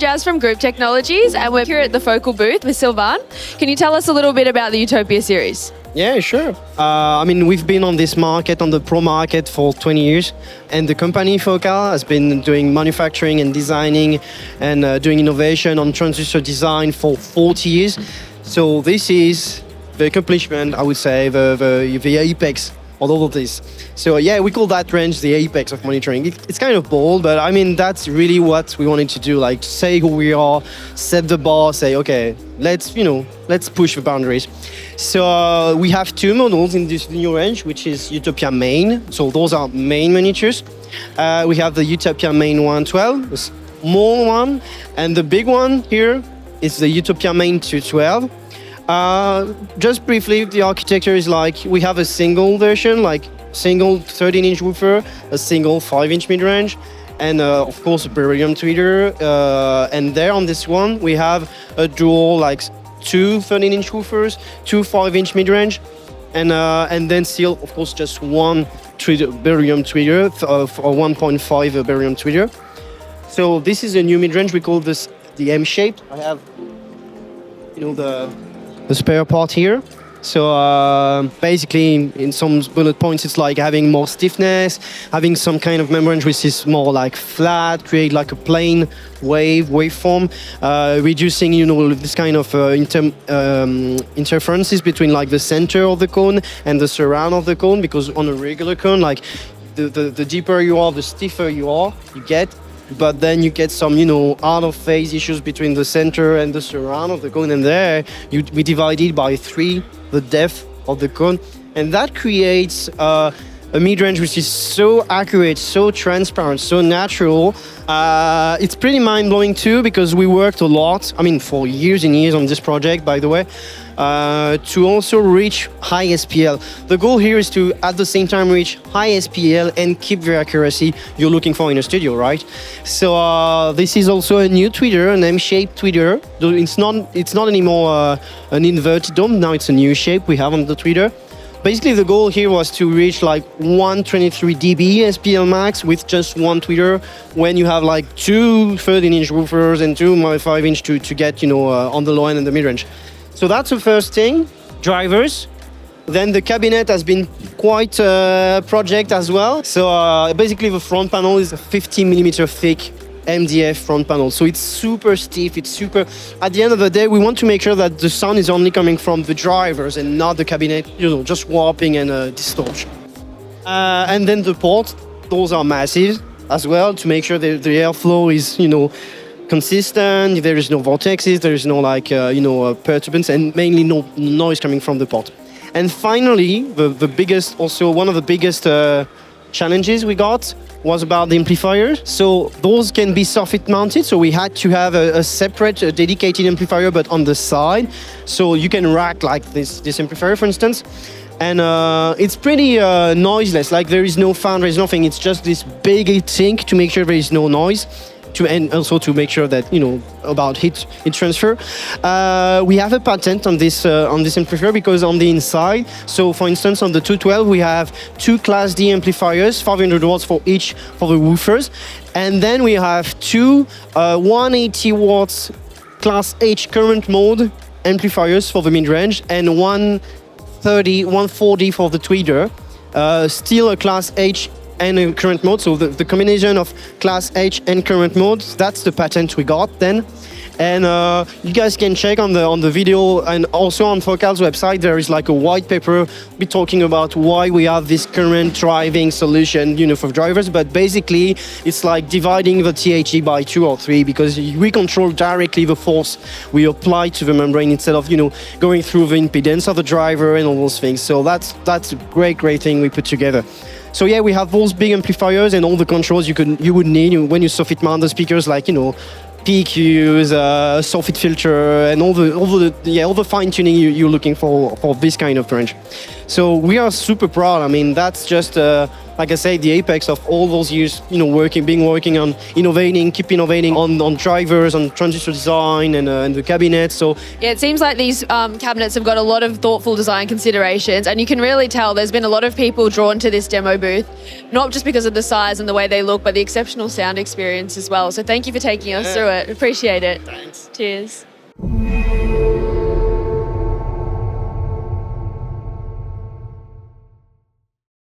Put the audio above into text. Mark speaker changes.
Speaker 1: Jazz from Group Technologies, and we're here at the Focal booth with Sylvain. Can you tell us a little bit about the Utopia series?
Speaker 2: Yeah, sure. We've been on this market, on the pro market, for 20 years. And the company Focal has been doing manufacturing and designing and doing innovation on transistor design for 40 years. So this is the accomplishment, I would say, the apex of all of this. So yeah, we call that range the apex of monitoring. It's kind of bold, but I mean, that's really what we wanted to do, like say who we are, set the bar, say, okay, let's push the boundaries. So we have two models in this new range, which is Utopia Main. So those are main miniatures. We have the Utopia Main 112, the small one, and the big one here is the Utopia Main 212. Just briefly, the architecture is like we have a single version, like single 13-inch woofer, a single 5-inch mid-range, and of course a beryllium tweeter. And there on this one, we have a dual, like two 13-inch woofers, two 5-inch mid-range, and then still, of course, just one beryllium tweeter, or 1.5 beryllium tweeter. So this is a new mid-range. We call this the M shape. I have, the spare part here. So basically, in some bullet points, it's like having more stiffness, having some kind of membrane which is more like flat, create like a plane waveform, reducing, this kind of interferences between like the center of the cone and the surround of the cone, because on a regular cone, like the deeper you are, the stiffer you get. But then you get some, out of phase issues between the center and the surround of the cone. And there, we divide it by 3, the depth of the cone. And that creates a mid-range which is so accurate, so transparent, so natural. It's pretty mind-blowing too, because we worked a lot, for years and years on this project, by the way, to also reach high SPL. The goal here is to, at the same time, reach high SPL and keep the accuracy you're looking for in a studio, right? So this is also a new tweeter, an M-shaped tweeter. It's not anymore an inverted dome. Now it's a new shape we have on the tweeter. Basically, the goal here was to reach like 123 dB SPL max with just one tweeter, when you have like two 13-inch woofers and two 5-inch to get, on the low end and the mid-range. So that's the first thing, drivers. Then the cabinet has been quite a project as well. So basically the front panel is a 50mm thick MDF front panel. So it's super stiff, at the end of the day, we want to make sure that the sound is only coming from the drivers and not the cabinet, just warping and distortion. And then the ports, those are massive as well, to make sure that the airflow is, consistent, there is no vortexes, there is no perturbance, and mainly no noise coming from the port. And finally, one of the biggest challenges we got was about the amplifiers. So those can be soffit mounted, so we had to have a separate dedicated amplifier, but on the side, so you can rack like this amplifier, for instance. And it's pretty noiseless, like there is no fan, there is nothing, it's just this big sink to make sure there is no noise. And also to make sure that, about heat transfer. We have a patent on this amplifier, because on the inside, so for instance on the 212 we have two Class D amplifiers, 500 watts for each for the woofers, and then we have two 180 watts Class H current mode amplifiers for the mid-range, and 140 for the tweeter, still a Class H and a current mode. So the combination of Class H and current mode, that's the patent we got then. And you guys can check on the video, and also on Focal's website there is like a white paper be talking about why we have this current driving solution, for drivers. But basically it's like dividing the THE by 2 or 3, because we control directly the force we apply to the membrane instead of going through the impedance of the driver and all those things. So that's a great thing we put together. So yeah, we have those big amplifiers and all the controls you would need when you soffit mount the speakers, like PQs, soffit filter, and all the fine tuning you're looking for this kind of range. So we are super proud. That's just like I say, the apex of all those years, you know, working on innovating, keep innovating on drivers, on transistor design and the cabinet. So
Speaker 1: Yeah, it seems like these cabinets have got a lot of thoughtful design considerations, and you can really tell there's been a lot of people drawn to this demo booth, not just because of the size and the way they look, but the exceptional sound experience as well. So thank you for taking us through it. Appreciate it.
Speaker 2: Thanks.
Speaker 1: Cheers.